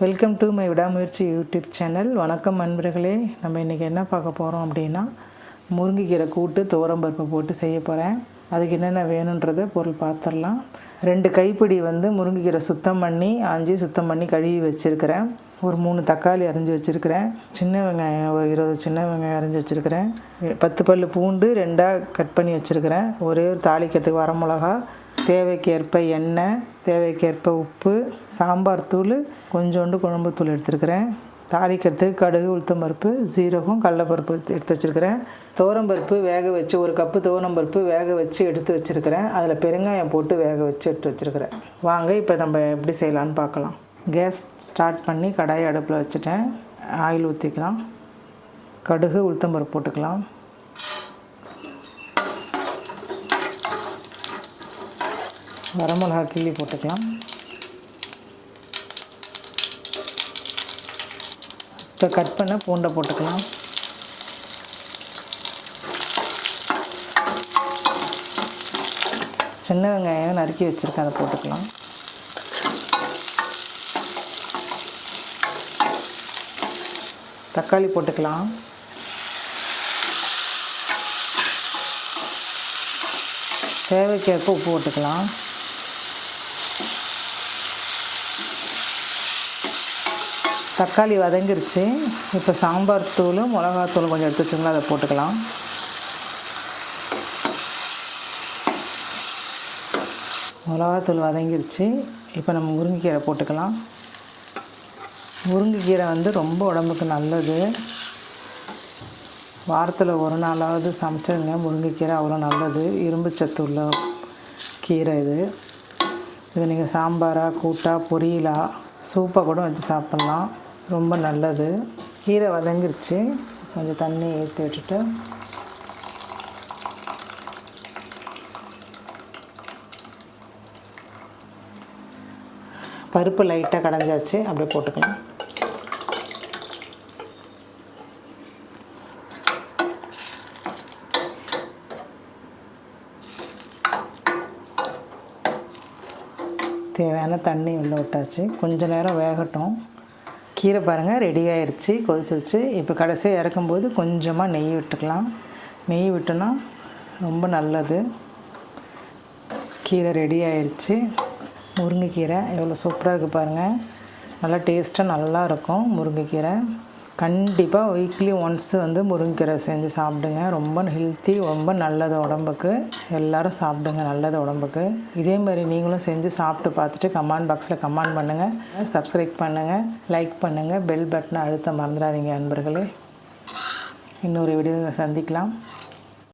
Welcome to my விடாமுயற்சி YouTube channel. வணக்கம் நண்பர்களே. நம்ம இன்றைக்கி என்ன பார்க்க போகிறோம் அப்படின்னா, முருங்கைக்கீரை கூட்டு துவரம்பருப்பு போட்டு செய்ய போகிறேன். அதுக்கு என்னென்ன வேணுன்றதை பொருள் பார்த்துடலாம். 2 கைப்பிடி முருங்கைக்கீரை சுத்தம் பண்ணி கழுவி வச்சுருக்கிறேன். ஒரு 3 தக்காளி அரிஞ்சு வச்சுருக்கிறேன். சின்ன வெங்காயம் ஒரு 20 சின்ன வெங்காயம் அரிஞ்சு வச்சுருக்கிறேன். 10 பல் பூண்டு 2ஆக கட் பண்ணி வச்சுருக்கிறேன். ஒரே ஒரு தாளிக்கிறதுக்கு வரமிளகா, தேவைக்கேற்ப எண்ணெய், தேவைக்கேற்ப உப்பு, சாம்பார் தூள், கொஞ்சோண்டு குழம்பு தூள் எடுத்துருக்கிறேன். தாளிக்கிறதுக்கு கடுகு, உளுத்தம்பருப்பு, சீரகம், கடலைப்பருப்பு எடுத்து வச்சுருக்கிறேன். துவரம்பருப்பு வேக வச்சு 1 கப்பு துவரம்பருப்பு வேக வச்சு எடுத்து வச்சுருக்கிறேன். அதில் பெருங்காயம் போட்டு வேக வச்சு எடுத்து வச்சுருக்கிறேன். வாங்க இப்போ நம்ம எப்படி செய்யலான்னு பார்க்கலாம். கேஸ் ஸ்டார்ட் பண்ணி கடாயை அடுப்பில் வச்சுட்டேன். ஆயில் ஊற்றிக்கலாம். கடுகு, உளுத்தம்பருப்பு போட்டுக்கலாம். வரமிளகா கிள்ளி போட்டுக்கலாம். இப்போ கட் பண்ண பூண்டை போட்டுக்கலாம். சின்ன வெங்காயம் நறுக்கி வச்சுருக்கேன், அதை போட்டுக்கலாம். தக்காளி போட்டுக்கலாம். தேவைக்கேற்ப உப்பு போட்டுக்கலாம். தக்காளி வதங்கிருச்சு. இப்போ சாம்பார் தூள், மிளகாத்தூள் கொஞ்சம் எடுத்து வச்சுக்கலாம், அதை போட்டுக்கலாம். மிளகாத்தூள் வதங்கிருச்சு. இப்போ நம்ம முருங்கைக்கீரை போட்டுக்கலாம். முருங்கைக்கீரை ரொம்ப உடம்புக்கு நல்லது. வாரத்தில் 1 நாளாவது சமைச்சதுங்க. முருங்கைக்கீரை அவ்வளோ நல்லது. இரும்பு சத்து உள்ள கீரை இது நீங்கள் சாம்பாராக, கூட்டாக, பொரியலாக, சூப்பாக கூட வச்சு சாப்பிட்லாம். ரொம்ப நல்லது. கீரை வதங்கிருச்சு. கொஞ்சம் தண்ணி ஏற்றி விட்டுட்டு பருப்பு லைட்டாக கடைஞ்சாச்சு, அப்படியே போட்டுக்கலாம். தேவையான தண்ணி உள்ள விட்டாச்சு. கொஞ்சம் நேரம் வேகட்டும். கீரை பாருங்கள் ரெடி ஆயிடுச்சு, கொதிச்சிருச்சு. இப்போ கடைசியாக இறக்கும்போது கொஞ்சமாக நெய் விட்டுக்கலாம். நெய் விட்டோன்னா ரொம்ப நல்லது. கீரை ரெடி ஆயிடுச்சு. முருங்கைக்கீரை எவ்வளோ சூப்பராக இருக்குது பாருங்கள். நல்லா டேஸ்ட்டாக நல்லா இருக்கும் முருங்கைக்கீரை. கண்டிப்பாக வீக்லி ஒன்ஸ் முருங்கைக்கீரை செஞ்சு சாப்பிடுங்க. ரொம்ப ஹெல்த்தி, ரொம்ப நல்லது உடம்புக்கு. எல்லோரும் சாப்பிடுங்க, நல்லது உடம்புக்கு. இதே மாதிரி நீங்களும் செஞ்சு சாப்பிட்டு பார்த்துட்டு கமெண்ட் பாக்ஸில் கமெண்ட் பண்ணுங்கள். சப்ஸ்கிரைப் பண்ணுங்கள், லைக் பண்ணுங்கள், பெல் பட்டனை அழுத்த மறந்துடாதீங்க நண்பர்களே. இன்னொரு வீடியோவில் சந்திக்கலாம்.